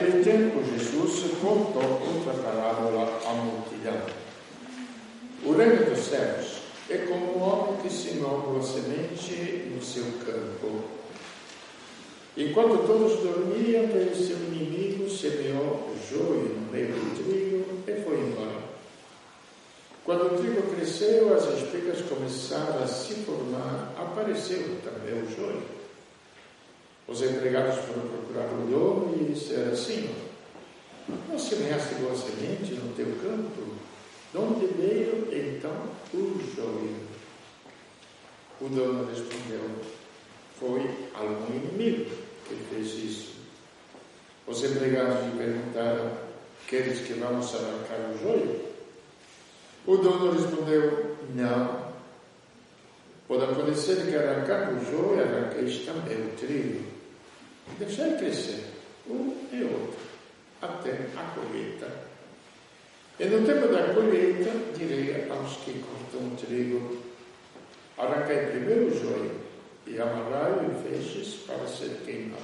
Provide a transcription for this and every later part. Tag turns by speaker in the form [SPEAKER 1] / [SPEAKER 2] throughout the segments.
[SPEAKER 1] Naquele tempo, Jesus contou outra parábola à multidão. O reino dos céus é como um homem que semeou a semente no seu campo. Enquanto todos dormiam, o seu inimigo semeou o joio no meio do trigo e foi embora. Quando o trigo cresceu, as espigas começaram a se formar, apareceu também o joio. Os empregados foram procurar o dono e disseram assim: não semeaste boa semente no teu campo? De onde veio então o joio? O dono respondeu: foi algum inimigo que fez isso. Os empregados lhe perguntaram: queres que vamos arrancar o joio? O dono respondeu: não. Pode acontecer que arrancar o joio, arranqueis também o trigo. Deixai crescer um e outro, até a colheita. E no tempo da colheita, direi aos que cortam o trigo: arrancai primeiro o joio e amarrai-o em feixes para ser queimado.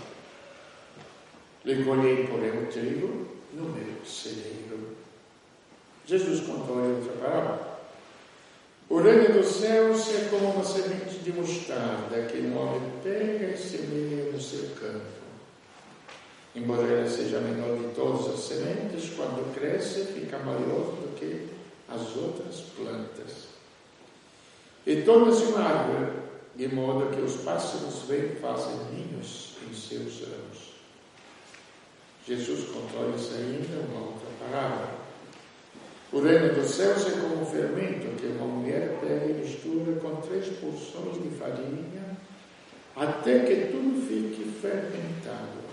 [SPEAKER 1] Recolhei, porém, o trigo no meu celeiro. Jesus contou-lhe outra parábola. O reino dos céus é como uma semente de mostarda que um homem pega e semeia no seu campo. Embora ela seja a menor de todas as sementes, quando cresce, fica maior do que as outras plantas. E torna-se uma árvore, de modo que os pássaros vêm e fazem ninhos em seus ramos. Jesus contou-lhes ainda uma outra parábola. O reino dos céus é como um fermento que uma mulher pega e mistura com 3 porções de farinha, até que tudo fique fermentado.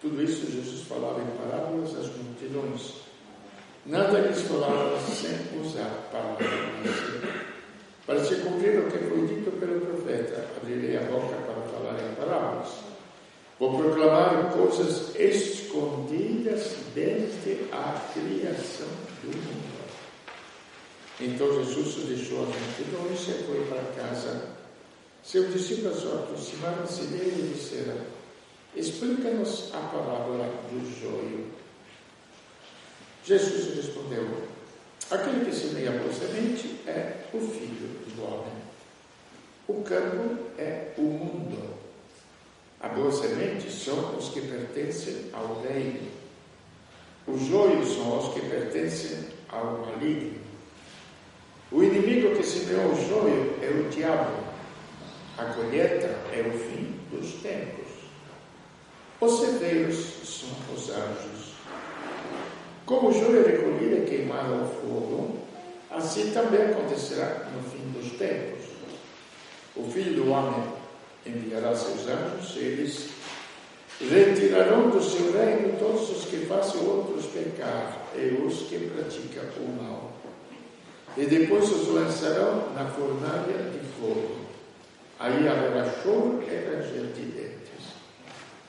[SPEAKER 1] Tudo isso Jesus falava em parábolas às multidões. Nada lhes falava sem usar parábolas. Para se cumprir o que foi dito pelo profeta: abrirei a boca para falar em parábolas. Vou proclamar coisas escondidas desde a criação do mundo. Então Jesus deixou as multidões e foi para casa. Seus discípulos aproximaram-se dele e disseram: explica-nos a parábola do joio. Jesus respondeu: aquele que semeia a boa semente é o Filho do Homem. O campo é o mundo. A boa semente são os que pertencem ao reino. Os joios são os que pertencem ao maligno. O inimigo que semeou o joio é o diabo. A colheita é o fim dos tempos. Os ceveiros são os anjos. Como o joio é recolhido e queimado ao fogo, assim também acontecerá no fim dos tempos. O Filho do Homem enviará seus anjos, eles retirarão do seu reino todos os que fazem outros pecar e os que praticam o mal. E depois os lançarão na fornalha de fogo. Aí haverá choro e ranger de dentes.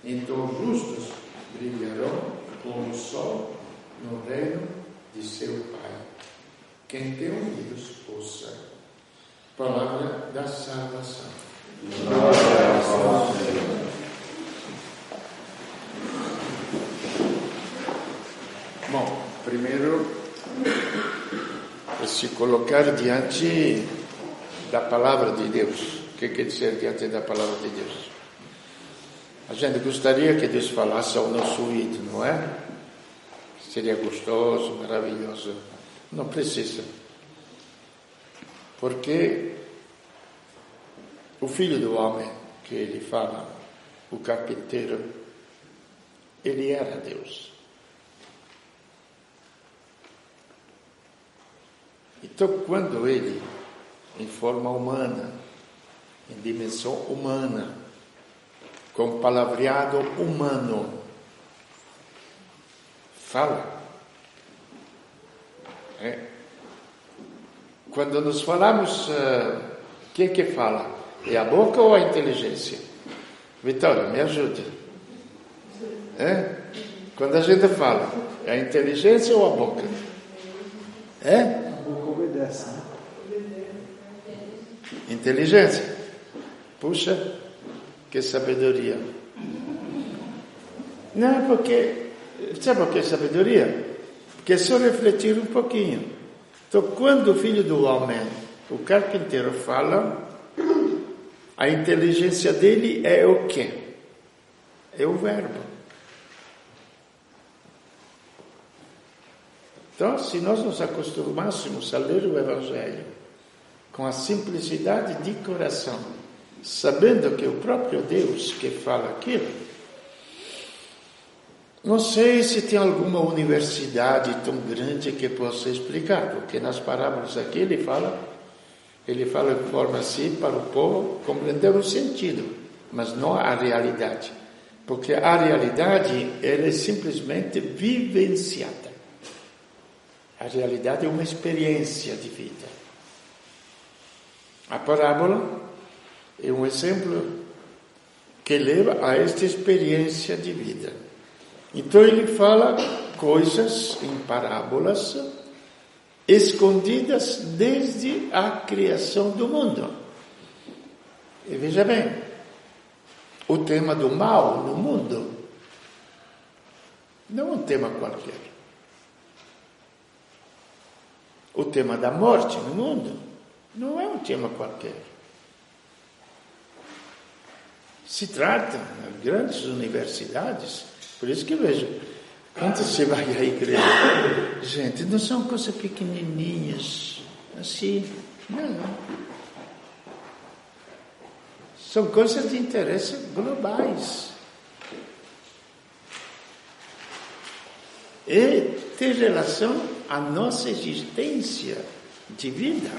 [SPEAKER 1] Então os justos brilharão como o sol no reino de seu Pai. Quem tem ouvidos, ouça. Palavra da salvação. Bom, primeiro é se colocar diante da palavra de Deus. O que quer dizer diante da palavra de Deus? A gente gostaria que Deus falasse ao nosso ouvido, não é? Seria gostoso, maravilhoso. Não precisa. Porque o Filho do Homem, que ele fala, o carpinteiro, ele era Deus. Então, quando ele, em forma humana, em dimensão humana, com palavreado humano, fala. Quando nos falamos, quem que fala? É a boca ou a inteligência? Vitória, me ajuda. Quando a gente fala, é a inteligência ou a boca?
[SPEAKER 2] A boca obedece, né?
[SPEAKER 1] Inteligência. Puxa, que sabedoria. Não, porque... Sabe o que é sabedoria? Porque é só refletir um pouquinho. Então, quando o Filho do Homem, o carpinteiro, fala, a inteligência dele é o quê? É o verbo. Então, se nós nos acostumássemos a ler o Evangelho com a simplicidade de coração, sabendo que é o próprio Deus que fala aquilo, não sei se tem alguma universidade tão grande que possa explicar, porque nas parábolas aqui ele fala de forma assim para o povo compreender o sentido, mas não a realidade. Porque a realidade, ela é simplesmente vivenciada. A realidade é uma experiência de vida. A parábola é um exemplo que leva a esta experiência de vida. Então ele fala coisas em parábolas escondidas desde a criação do mundo. E veja bem, o tema do mal no mundo não é um tema qualquer. O tema da morte no mundo não é um tema qualquer. Se trata de grandes universidades, por isso que vejo, quando você vai à igreja, gente, não são coisas pequenininhas, assim, não. São coisas de interesse globais. E tem relação à nossa existência de vida.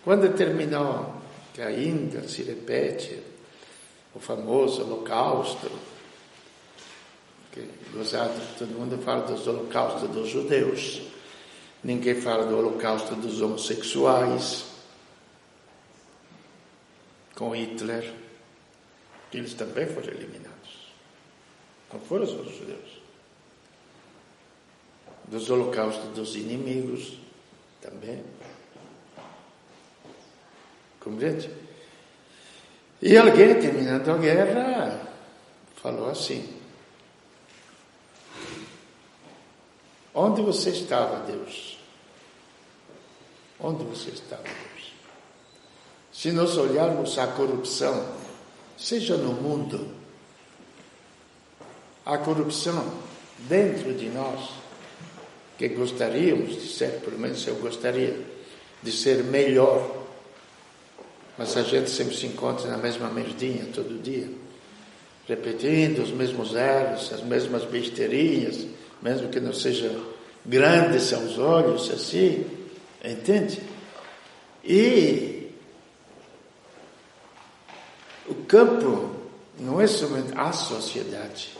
[SPEAKER 1] Quando terminou, que ainda se repete, o famoso Holocausto, que gozado, todo mundo fala dos holocaustos dos judeus, ninguém fala do Holocausto dos homossexuais, com Hitler, que eles também foram eliminados, não foram só os judeus. Dos holocaustos dos inimigos, também. Compreende? E alguém, terminando a guerra, falou assim: onde você estava, Deus? Onde você estava, Deus? Se nós olharmos a corrupção, seja no mundo, a corrupção dentro de nós, que gostaríamos de ser, pelo menos eu gostaria, de ser melhor, mas a gente sempre se encontra na mesma merdinha todo dia, repetindo os mesmos erros, as mesmas besteirinhas, mesmo que não sejam grandes aos olhos, assim, entende? E o campo não é somente a sociedade,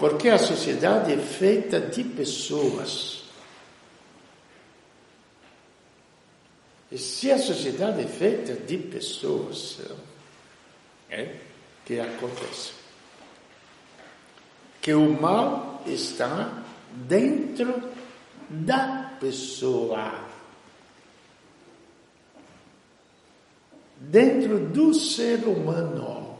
[SPEAKER 1] porque a sociedade é feita de pessoas. E se a sociedade é feita de pessoas, que acontece? Que o mal está dentro da pessoa, dentro do ser humano.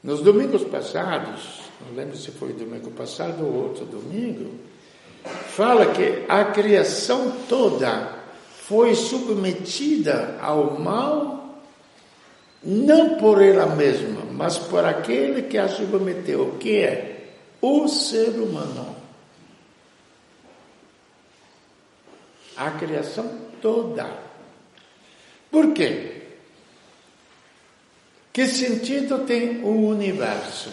[SPEAKER 1] Nos domingos passados, não lembro se foi domingo passado ou outro domingo, fala que a criação toda foi submetida ao mal, não por ela mesma, mas por aquele que a submeteu, que é o ser humano. A criação toda. Por quê? Que sentido tem o universo?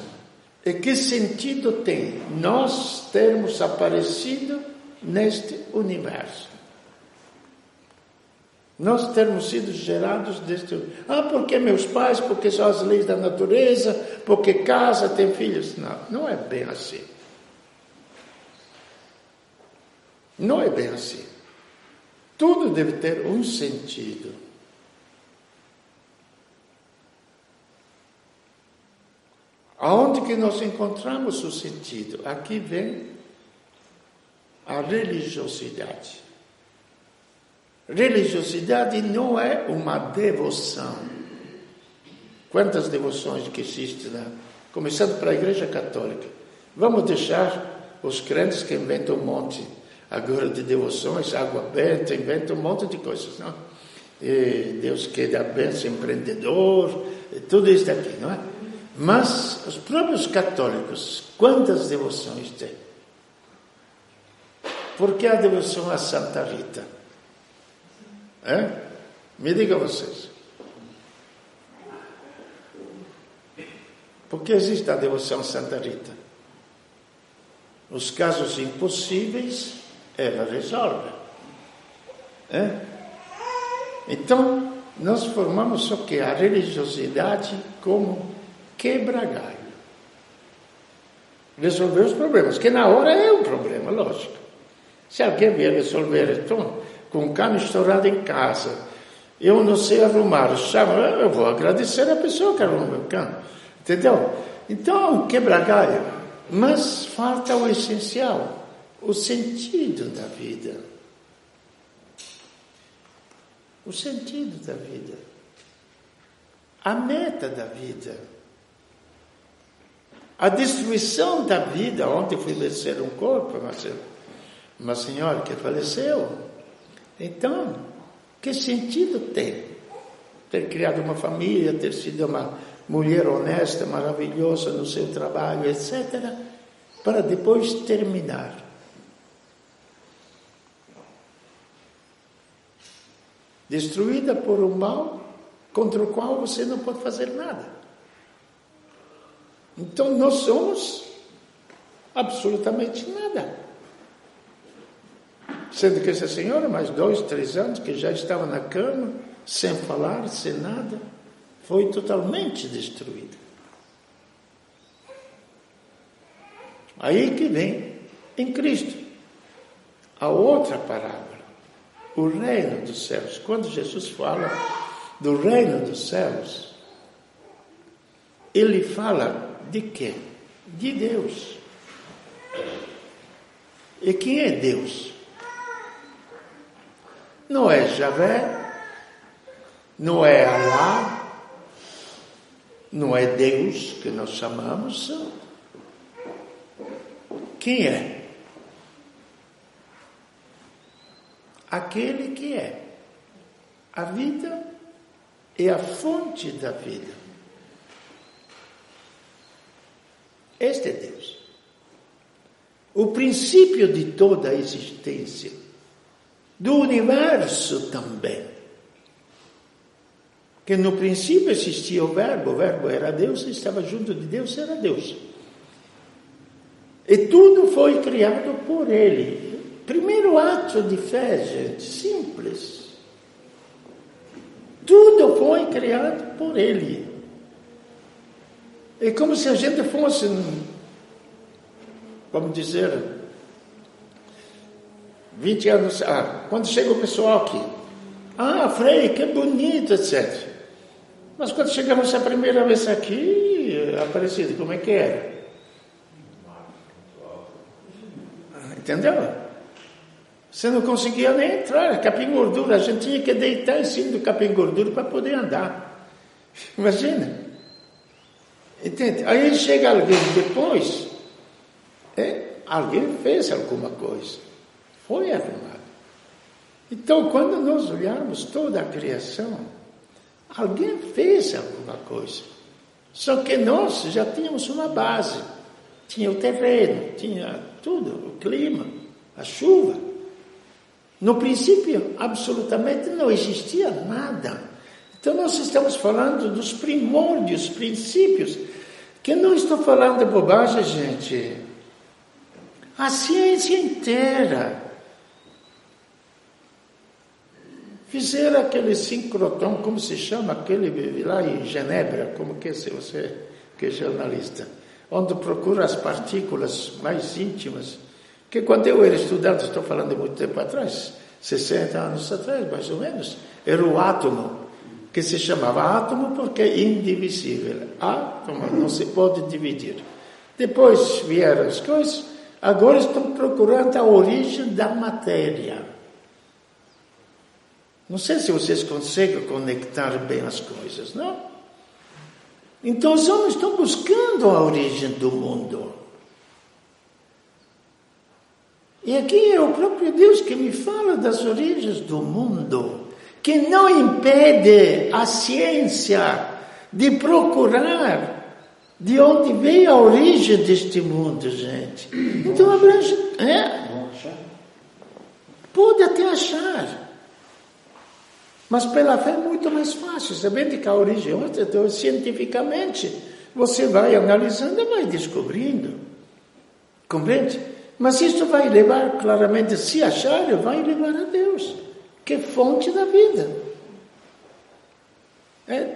[SPEAKER 1] E que sentido tem nós termos aparecido neste universo? Nós termos sido gerados deste... porque meus pais, porque são as leis da natureza, porque casa, tem filhos. Não, não é bem assim. Não é bem assim. Tudo deve ter um sentido. Aonde que nós encontramos o sentido? Aqui vem a religiosidade. Religiosidade não é uma devoção. Quantas devoções que existem lá? Começando pela Igreja Católica. Vamos deixar os crentes que inventam um monte agora de devoções, água benta, inventam um monte de coisas, não? E Deus quer dar bênção, empreendedor, tudo isso daqui, não é? Mas os próprios católicos, quantas devoções têm? Por que a devoção a Santa Rita? Me digam vocês. Por que existe a devoção a Santa Rita? Os casos impossíveis, ela resolve. Então, nós formamos o que? A religiosidade como quebra-galho. Resolver os problemas, que na hora é um problema, lógico. Se alguém vier resolver, então, com um cano estourado em casa, eu não sei arrumar, eu vou agradecer a pessoa que arruma o cano. Entendeu? Então, é um quebra-galho, mas falta o essencial, o sentido da vida. O sentido da vida. A meta da vida. A destruição da vida. Ontem fui vencer um corpo, uma senhora que faleceu. Então, que sentido tem? Ter criado uma família, ter sido uma mulher honesta, maravilhosa no seu trabalho, etc., para depois terminar. Destruída por um mal contra o qual você não pode fazer nada. Então nós somos absolutamente nada. Sendo que essa senhora, mais 2, 3 anos, que já estava na cama, sem falar, sem nada, foi totalmente destruída. Aí que vem, em Cristo, a outra parábola. O reino dos céus. Quando Jesus fala do reino dos céus, ele fala de quê? De Deus. E quem é Deus? Não é Javé, não é Alá, não é Deus que nós chamamos. Quem é? Aquele que é a vida e a fonte da vida. Este é Deus. O princípio de toda a existência, do universo também. Que no princípio existia o verbo era Deus, estava junto de Deus, era Deus. E tudo foi criado por Ele. Primeiro ato de fé, gente, simples. Tudo foi criado por Ele. É como se a gente fosse, vamos dizer, 20 anos, quando chega o pessoal aqui, Frei, que bonito, etc. Mas quando chegamos a primeira vez aqui, Aparecido, como é que era? Entendeu? Você não conseguia nem entrar, capim gordura, a gente tinha que deitar em cima do capim gordura para poder andar. Imagina. Entende? Aí chega alguém depois, alguém fez alguma coisa, foi arrumado. Então, quando nós olharmos toda a criação, alguém fez alguma coisa. Só que nós já tínhamos uma base, tinha o terreno, tinha tudo, o clima, a chuva. No princípio, absolutamente não existia nada. Então, nós estamos falando dos primórdios, princípios, que não estou falando de bobagem, gente. A ciência inteira. Fizeram aquele sincrotrão, como se chama, aquele lá em Genebra, como que é, se você que é jornalista, onde procura as partículas mais íntimas. Que quando eu era estudante, estou falando de muito tempo atrás, 60 anos atrás, mais ou menos, era o átomo, que se chamava átomo porque é indivisível. Átomo não se pode dividir. Depois vieram as coisas, agora estão procurando a origem da matéria. Não sei se vocês conseguem conectar bem as coisas, não? Então os homens estão buscando a origem do mundo. E aqui é o próprio Deus que me fala das origens do mundo, que não impede a ciência de procurar de onde veio a origem deste mundo, gente. Então abrange, pode até achar. Mas pela fé é muito mais fácil. Sabendo que a origem é outra, então, cientificamente, você vai analisando e vai descobrindo. Compreende? Mas isso vai levar, claramente, se achar, vai levar a Deus, que é fonte da vida.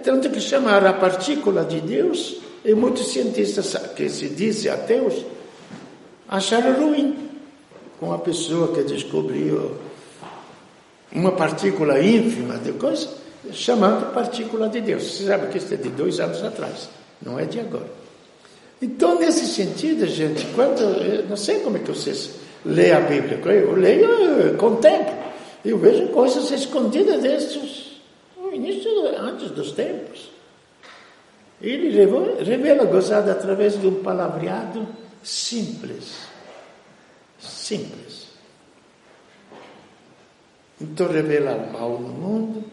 [SPEAKER 1] Tanto que chamar a partícula de Deus, e muitos cientistas que se dizem ateus, acharam ruim com a pessoa que descobriu uma partícula ínfima de coisa, chamando partícula de Deus. Você sabe que isso é de 2 anos atrás, não é de agora. Então, nesse sentido, gente, eu não sei como é que vocês leem a Bíblia, eu leio, contemplo, eu vejo coisas escondidas no início, antes dos tempos. Ele revela, gozado através de um palavreado simples. Simples. Então revela o mal no mundo,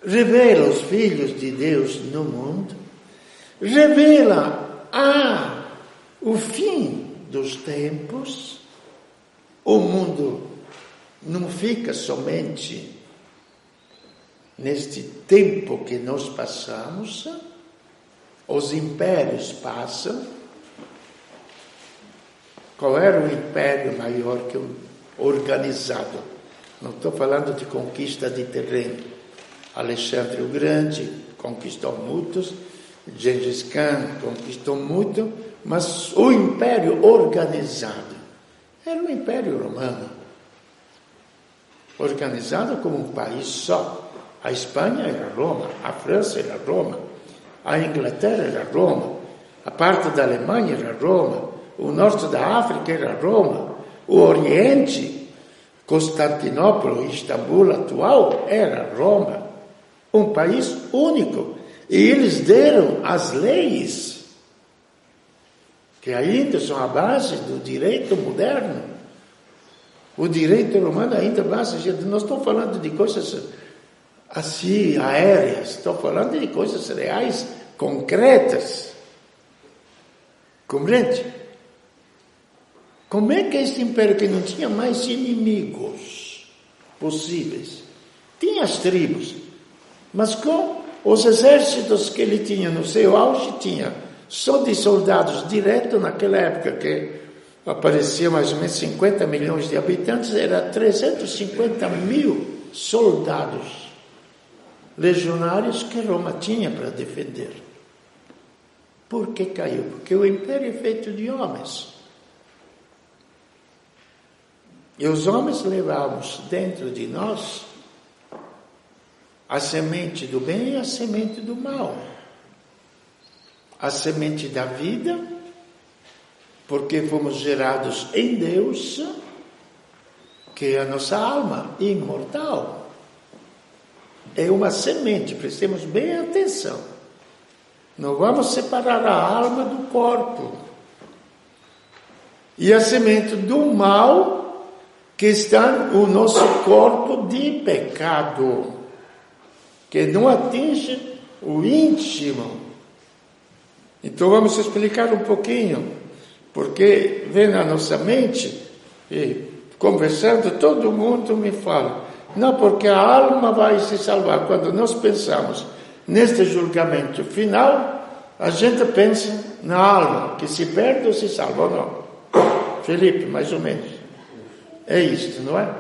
[SPEAKER 1] revela os filhos de Deus no mundo, revela o fim dos tempos. O mundo não fica somente neste tempo que nós passamos, os impérios passam. Qual era o império maior que o organizado? Não estou falando de conquista de terreno. Alexandre o Grande conquistou muitos, Gengis Khan conquistou muito, mas o império organizado era o Império Romano. Organizado como um país só. A Espanha era Roma, a França era Roma, a Inglaterra era Roma, a parte da Alemanha era Roma, o norte da África era Roma, o Oriente, Constantinopla, Istambul atual, era Roma, um país único. E eles deram as leis, que ainda são a base do direito moderno. O direito romano ainda é base, não estou falando de coisas assim, aéreas, estou falando de coisas reais, concretas. Compreende? Como é que este império, que não tinha mais inimigos possíveis, tinha as tribos, mas com os exércitos que ele tinha no seu auge, tinha só de soldados direto naquela época, que aparecia mais ou menos 50 milhões de habitantes, era 350 mil soldados legionários que Roma tinha para defender. Por que caiu? Porque o império é feito de homens. E os homens levamos dentro de nós a semente do bem e a semente do mal. A semente da vida, porque fomos gerados em Deus, que é a nossa alma imortal. É uma semente, prestemos bem atenção. Não vamos separar a alma do corpo. E a semente do mal, que está no nosso corpo de pecado, que não atinge o íntimo. Então vamos explicar um pouquinho, porque vem na nossa mente, e conversando, todo mundo me fala, não, porque a alma vai se salvar. Quando nós pensamos neste julgamento final, a gente pensa na alma, que se perde ou se salva ou não. Felipe, mais ou menos. É isto, não é?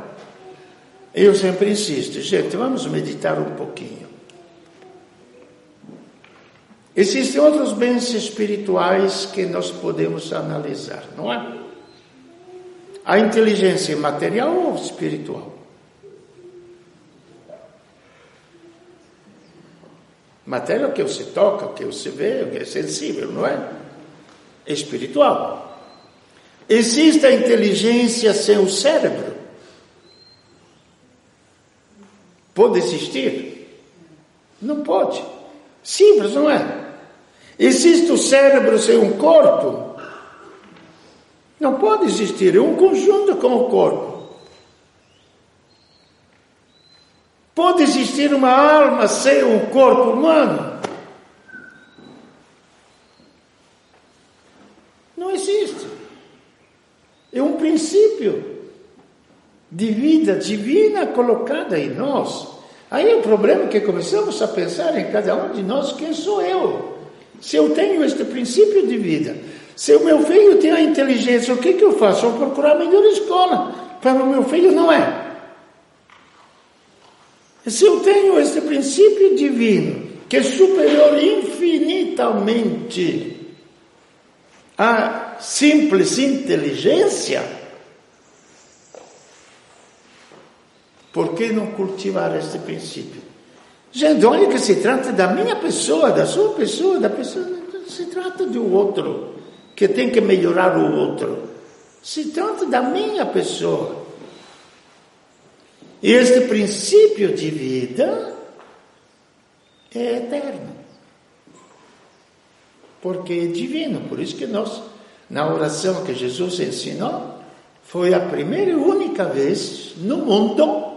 [SPEAKER 1] Eu sempre insisto, gente, vamos meditar um pouquinho. Existem outros bens espirituais que nós podemos analisar, não é? A inteligência material ou espiritual? Matéria é o que você toca, o que você vê, o que é sensível, não é? É espiritual. Existe a inteligência sem o cérebro? Pode existir? Não pode. Simples, não é? Existe o cérebro sem um corpo? Não pode existir, é um conjunto com o corpo. Pode existir uma alma sem um corpo humano? Não existe. É um princípio de vida divina colocada em nós. Aí o problema é que começamos a pensar em cada um de nós, quem sou eu? Se eu tenho este princípio de vida, se o meu filho tem a inteligência, o que eu faço? Eu procurar a melhor escola para o meu filho, não é? Se eu tenho este princípio divino, que é superior infinitamente à simples inteligência, por que não cultivar este princípio? Gente, olha que se trata da minha pessoa, da sua pessoa, da pessoa, se trata do outro, que tem que melhorar o outro. Se trata da minha pessoa. E este princípio de vida é eterno. Porque é divino. Por isso que nós, na oração que Jesus ensinou, foi a primeira e única vez no mundo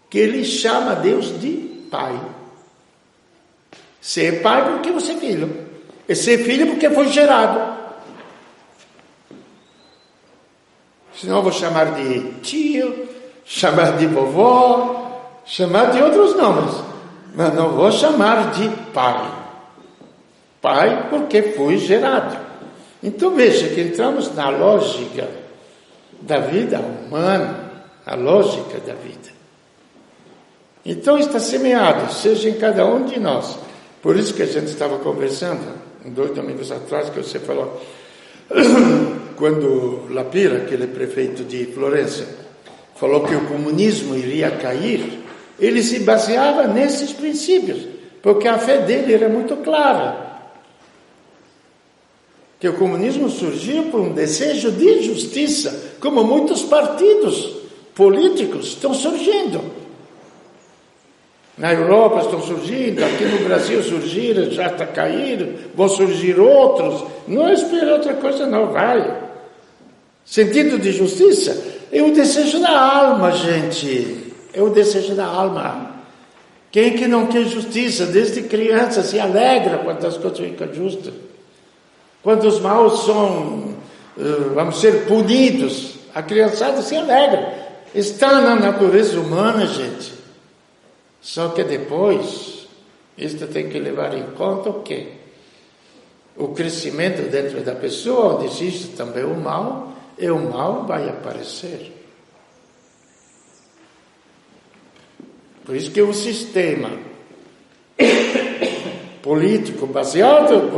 [SPEAKER 1] que ele chama Deus de Pai. Você é pai porque você é filho. E você é filho porque foi gerado. Senão eu vou chamar de tio, chamar de vovó, chamar de outros nomes. Mas não vou chamar de pai. Pai porque foi gerado. Então veja que entramos na lógica da vida humana, a lógica da vida. Então está semeado, seja em cada um de nós. Por isso que a gente estava conversando, 2 domingos atrás, que você falou, quando Lapira, aquele prefeito de Florença, falou que o comunismo iria cair, ele se baseava nesses princípios, porque a fé dele era muito clara. Que o comunismo surgiu por um desejo de justiça, como muitos partidos políticos estão surgindo. Na Europa estão surgindo, aqui no Brasil surgiram, já está caindo, vão surgir outros. Não espera outra coisa, não, vai. Sentido de justiça é o desejo da alma, gente. É o desejo da alma. Quem que não quer justiça? Desde criança se alegra quando as coisas ficam justas. Quando os maus vamos ser punidos, a criançada se alegra. Está na natureza humana, gente. Só que depois, isto tem que levar em conta o quê? O crescimento dentro da pessoa, onde existe também o mal, e o mal vai aparecer. Por isso que o sistema político baseado,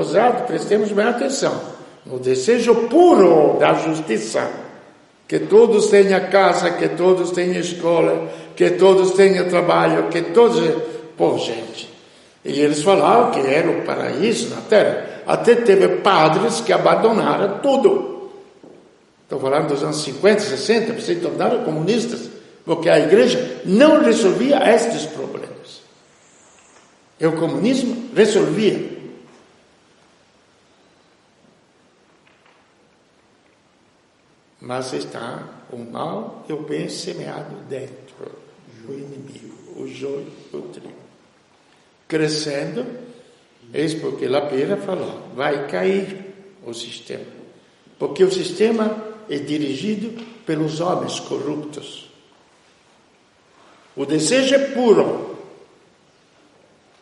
[SPEAKER 1] prestemos bem atenção, no desejo puro da justiça, que todos tenham casa, que todos tenham escola, que todos tenham trabalho, que todos... Pô, gente, e eles falavam que era o paraíso na terra. Até teve padres que abandonaram tudo. Estou falando dos anos 50, 60, se tornaram comunistas, porque a igreja não resolvia estes problemas. E o comunismo resolvia. Mas está o mal e o bem semeado dentro, o inimigo, o joio e o trigo. Crescendo, eis porque Lapira falou, vai cair o sistema. Porque o sistema é dirigido pelos homens corruptos. O desejo é puro,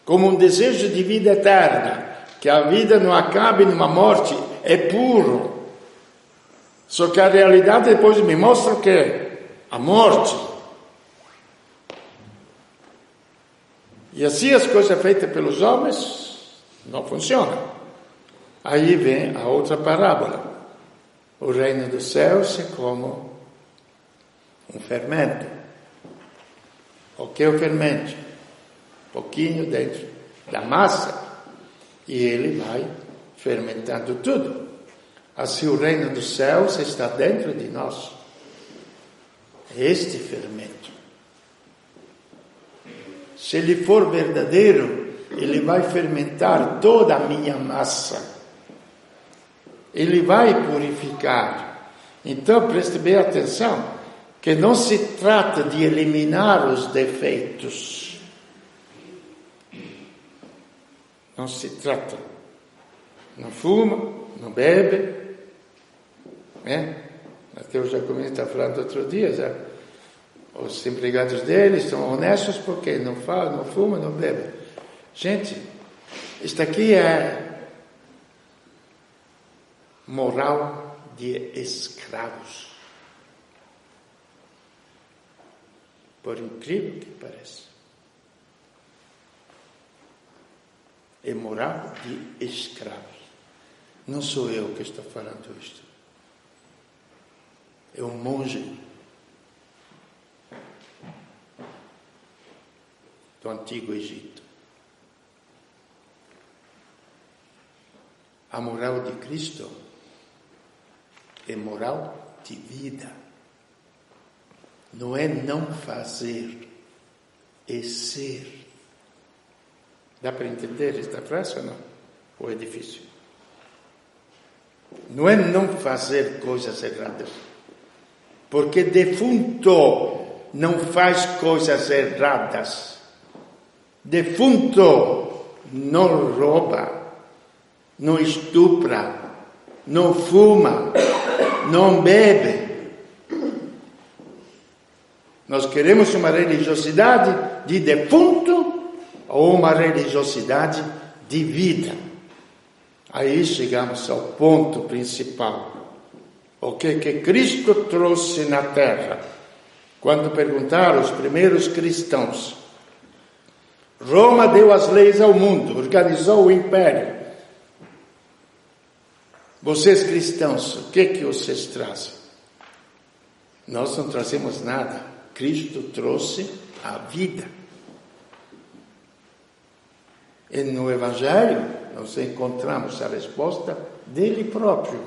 [SPEAKER 1] como um desejo de vida eterna, que a vida não acabe numa morte, é puro. Só que a realidade depois me mostra que a morte. E assim as coisas feitas pelos homens não funcionam. Aí vem a outra parábola. O reino dos céus é como um fermento. O que é o fermento? Um pouquinho dentro da massa. E ele vai fermentando tudo. Assim o reino dos céus está dentro de nós. Este fermento. Se ele for verdadeiro, ele vai fermentar toda a minha massa. Ele vai purificar. Então, preste bem atenção, que não se trata de eliminar os defeitos. Não se trata. Não fuma, não bebe. Até o Giacomini está falando outro dia, já. Os empregados dele são honestos porque não fuma, não bebe. Gente, isto aqui é moral de escravos. Por incrível que pareça. É moral de escravos. Não sou eu que estou falando isto. É um monge do Antigo Egito. A moral de Cristo é moral de vida. Não é não fazer, é ser. Dá para entender esta frase ou não? Ou é difícil? Não é não fazer coisas erradas. Porque defunto não faz coisas erradas. Defunto não rouba, não estupra, não fuma, não bebe. Nós queremos uma religiosidade de defunto ou uma religiosidade de vida. Aí chegamos ao ponto principal. O que Cristo trouxe na terra? Quando perguntaram os primeiros cristãos, Roma deu as leis ao mundo, organizou o império. Vocês cristãos, o que vocês trazem? Nós não trazemos nada. Cristo trouxe a vida. E no Evangelho nós encontramos a resposta dele próprio.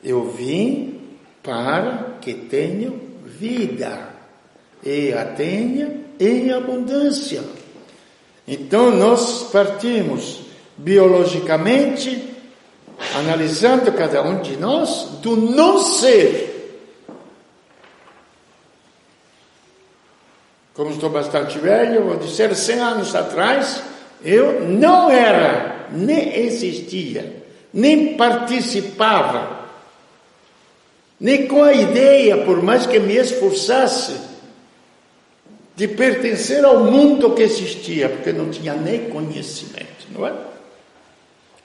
[SPEAKER 1] Eu vim para que tenham vida e a tenha em abundância. Então nós partimos biologicamente, analisando cada um de nós, do não ser. Como estou bastante velho, vou dizer, 100 anos atrás, eu não era, nem existia, nem participava, nem com a ideia, por mais que me esforçasse, de pertencer ao mundo que existia, porque não tinha nem conhecimento, não é?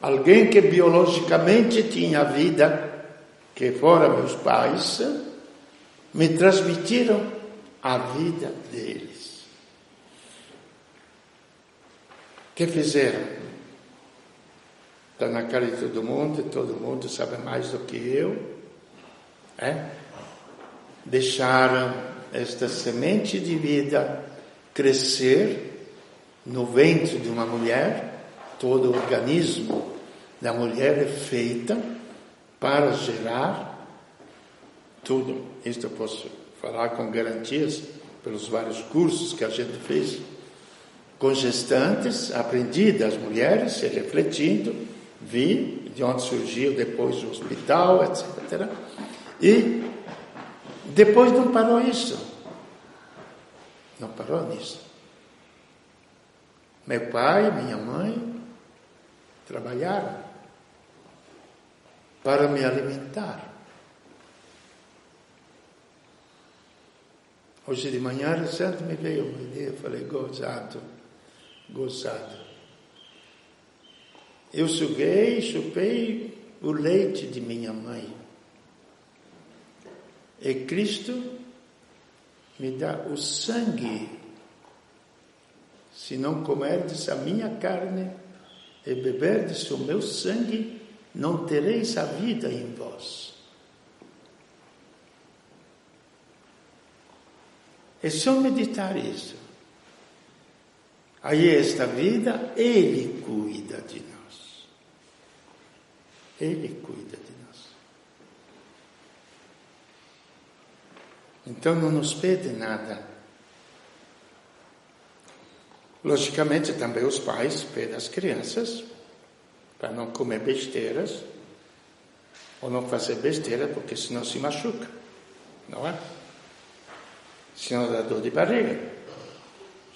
[SPEAKER 1] Alguém que biologicamente tinha vida, que fora meus pais, me transmitiram a vida deles. O que fizeram? Está na cara de todo mundo sabe mais do que eu. Deixaram esta semente de vida crescer no ventre de uma mulher. Todo o organismo da mulher é feita para gerar tudo. Isto eu posso falar com garantias pelos vários cursos que a gente fez com gestantes, aprendi das mulheres, refletindo, vi de onde surgiu depois o hospital, etc. E depois não parou isso. Não parou nisso. Meu pai e minha mãe trabalharam para me alimentar. Hoje de manhã, certo, me veio uma ideia, falei, gozado. Eu chupei o leite de minha mãe. E Cristo me dá o sangue. Se não comerdes a minha carne e beberdes o meu sangue, não tereis a vida em vós. É só meditar isso. Aí esta vida, Ele cuida de nós. Ele cuida de nós. Então não nos pede nada. Logicamente também os pais pedem às crianças para não comer besteiras ou não fazer besteira, porque senão se machuca, não é? Senão dá dor de barriga,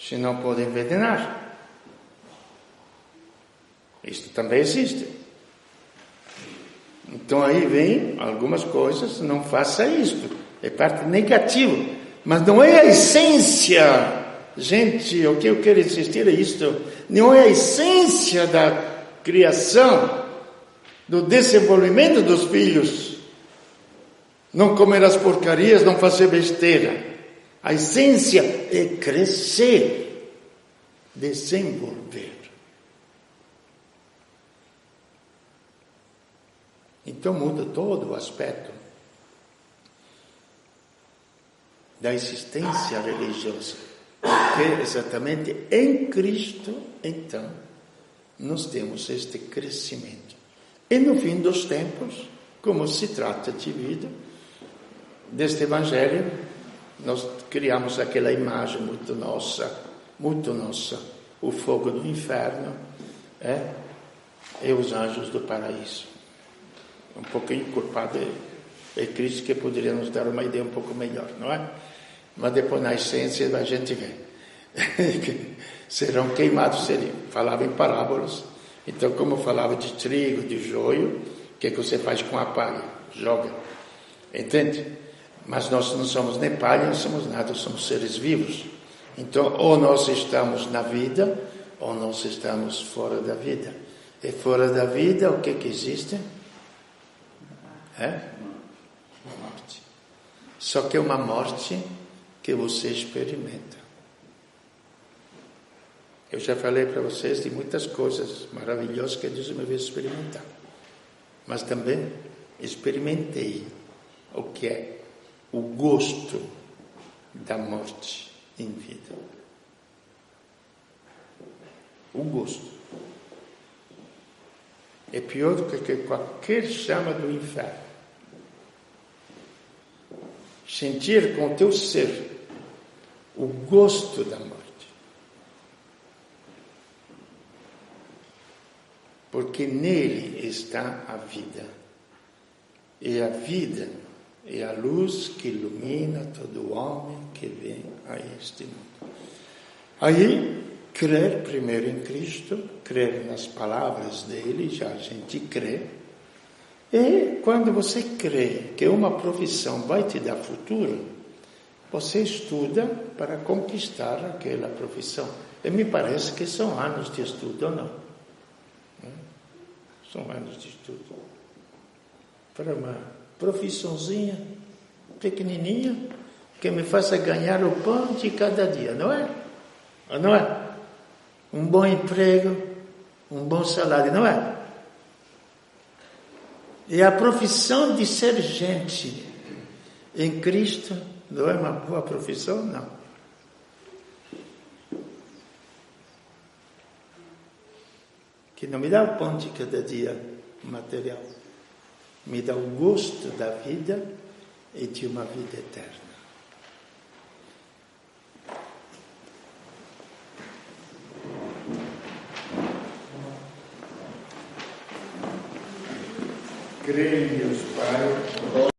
[SPEAKER 1] senão pode envenenar. Isso também existe. Então aí vem algumas coisas, não faça isto, é parte negativa, mas não é a essência. Gente, o que eu quero insistir é isto, não é a essência da criação, do desenvolvimento dos filhos. Não comer as porcarias, não fazer besteira. A essência é crescer, desenvolver. Então muda todo o aspecto da existência religiosa. Porque exatamente em Cristo, então, nós temos este crescimento. E no fim dos tempos, como se trata de vida, deste Evangelho, nós criamos aquela imagem muito nossa, o fogo do inferno e os anjos do paraíso. Um pouquinho culpado é Cristo, que poderia nos dar uma ideia um pouco melhor, não é? Mas depois na essência a gente vê. Serão queimados, falava em parábolas. Então, como falava de trigo, de joio, o que você faz com a palha? Joga. Entende? Mas nós não somos nem palha, não somos nada, somos seres vivos. Então, ou nós estamos na vida, ou nós estamos fora da vida. E fora da vida, o que existe? Morte. Só que é uma morte que você experimenta. Eu já falei para vocês de muitas coisas maravilhosas que Deus me fez experimentar. Mas também experimentei o que é o gosto da morte em vida. O gosto. É pior do que qualquer chama do inferno. Sentir com o teu ser o gosto da morte. Porque nele está a vida. E a vida é a luz que ilumina todo homem que vem a este mundo. Aí, crer primeiro em Cristo, crer nas palavras dele, já a gente crê. E quando você crê que uma profissão vai te dar futuro, você estuda para conquistar aquela profissão. E me parece que são anos de estudo, ou não? São anos de estudo. Para uma profissãozinha pequenininha que me faça ganhar o pão de cada dia, não é? Não é? Um bom emprego, um bom salário, não é? E a profissão de ser gente em Cristo não é uma boa profissão, não. Que não me dá o pão de cada dia material, me dá o gosto da vida e de uma vida eterna. Creio em Deus Pai,